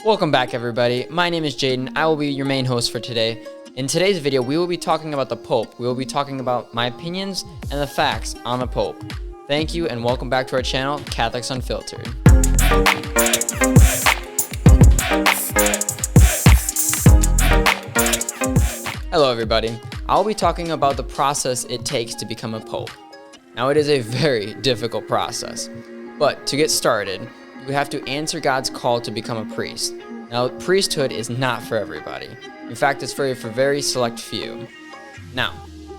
Welcome back, everybody. My name is Jaden. I will be your main host for today. In today's video, we will be talking about the Pope. We will be talking about my opinions and the facts on the Pope. Thank you, and welcome back to our channel, Catholics Unfiltered. Hello, everybody. I'll be talking about the process it takes to become a Pope. Now, it is a very difficult process, but to get started, you have to answer God's call to become a priest. Now, priesthood is not for everybody. In fact, it's for very select few. Now,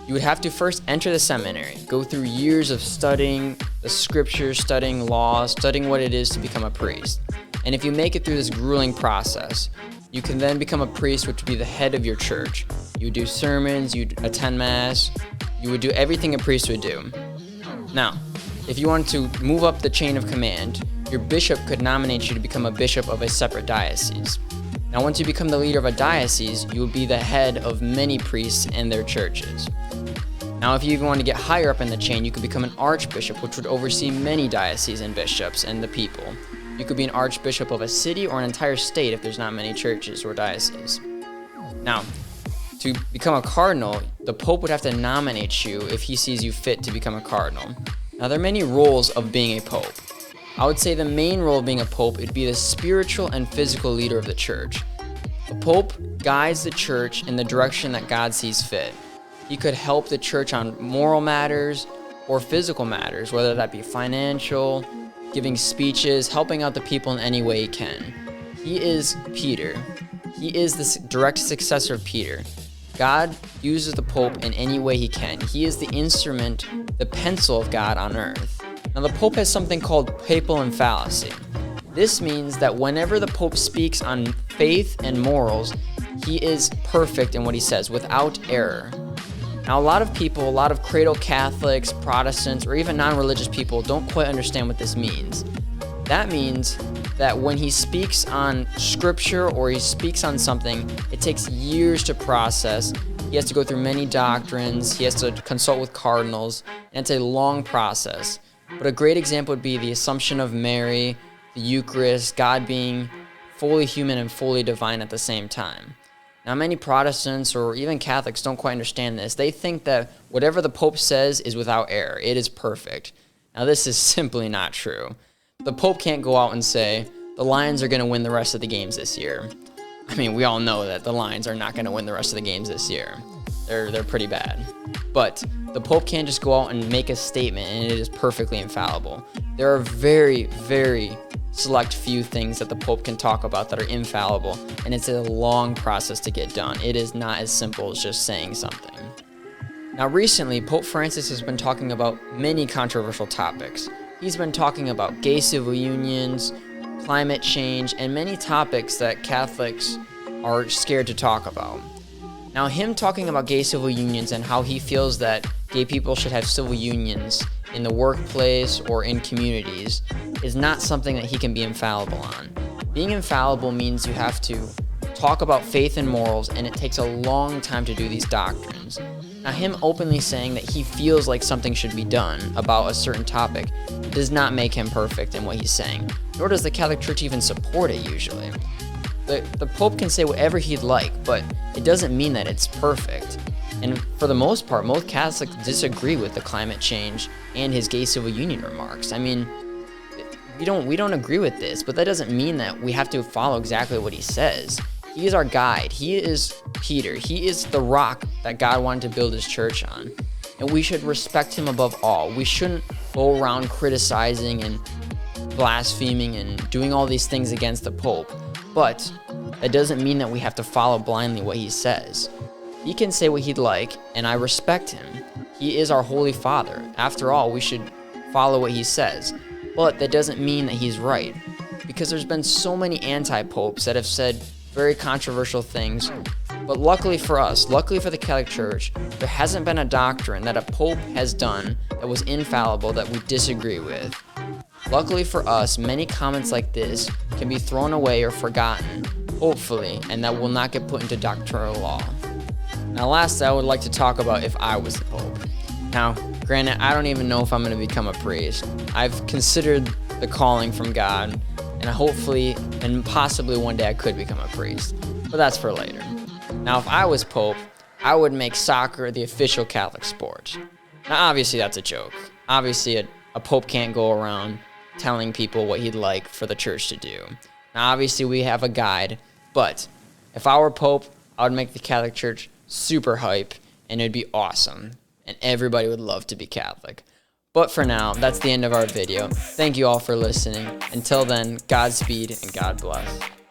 you would have to first enter the seminary, go through years of studying the scriptures, studying law, studying what it is to become a priest. And if you make it through this grueling process, you can then become a priest, which would be the head of your church. You would do sermons, you'd attend mass, you would do everything a priest would do. Now, if you want to move up the chain of command, your bishop could nominate you to become a bishop of a separate diocese. Now, once you become the leader of a diocese, you will be the head of many priests and their churches. Now, if you even want to get higher up in the chain, you could become an archbishop, which would oversee many dioceses and bishops and the people. You could be an archbishop of a city or an entire state if there's not many churches or dioceses. Now, to become a cardinal, the Pope would have to nominate you if he sees you fit to become a cardinal. Now, there are many roles of being a Pope. I would say the main role of being a Pope would be the spiritual and physical leader of the church. The Pope guides the church in the direction that God sees fit. He could help the church on moral matters or physical matters, whether that be financial, giving speeches, helping out the people in any way he can. He is Peter. He is the direct successor of Peter. God uses the Pope in any way he can. He is the instrument, the pencil of God on earth. Now, the Pope has something called papal infallibility. This means that whenever the Pope speaks on faith and morals, he is perfect in what he says, without error. Now, a lot of people, a lot of cradle Catholics, Protestants, or even non-religious people don't quite understand what this means. That means that when he speaks on scripture or he speaks on something, it takes years to process. He has to go through many doctrines. He has to consult with cardinals, and it's a long process. But a great example would be the Assumption of Mary, the Eucharist, God being fully human and fully divine at the same time. Now, many Protestants or even Catholics don't quite understand this. They think that whatever the Pope says is without error. It is perfect. Now, this is simply not true. The Pope can't go out and say, the Lions are going to win the rest of the games this year. I mean, we all know that the Lions are not going to win the rest of the games this year. They're pretty bad. But the Pope can't just go out and make a statement and it is perfectly infallible. There are very, very select few things that the Pope can talk about that are infallible, and it's a long process to get done. It is not as simple as just saying something. Now, recently, Pope Francis has been talking about many controversial topics. He's been talking about gay civil unions, climate change, and many topics that Catholics are scared to talk about. Now, him talking about gay civil unions and how he feels that gay people should have civil unions in the workplace or in communities is not something that he can be infallible on. Being infallible means you have to talk about faith and morals, and it takes a long time to do these doctrines. Now, him openly saying that he feels like something should be done about a certain topic does not make him perfect in what he's saying, nor does the Catholic Church even support it usually. The Pope can say whatever he'd like, but it doesn't mean that it's perfect. And for the most part, most Catholics disagree with the climate change and his gay civil union remarks. I mean, we don't agree with this, but that doesn't mean that we have to follow exactly what he says. He is our guide. He is Peter. He is the rock that God wanted to build his church on. And we should respect him above all. We shouldn't go around criticizing and blaspheming and doing all these things against the Pope. But that doesn't mean that we have to follow blindly what he says. He can say what he'd like, and I respect him. He is our Holy Father. After all, we should follow what he says. But that doesn't mean that he's right, because there's been so many anti-popes that have said very controversial things. But luckily for us, luckily for the Catholic Church, there hasn't been a doctrine that a pope has done that was infallible that we disagree with. Luckily for us, many comments like this can be thrown away or forgotten, hopefully, and that will not get put into doctrinal law. Now, lastly, I would like to talk about if I was the Pope. Now, granted, I don't even know if I'm going to become a priest. I've considered the calling from God, and hopefully and possibly one day I could become a priest, but that's for later. Now, if I was Pope, I would make soccer the official Catholic sport. Now, obviously, that's a joke. Obviously, a Pope can't go around telling people what he'd like for the church to do. Now, obviously, we have a guide, but if I were Pope, I would make the Catholic Church super hype, and it'd be awesome, and everybody would love to be Catholic. But for now, that's the end of our video. Thank you all for listening. Until then, Godspeed and God bless.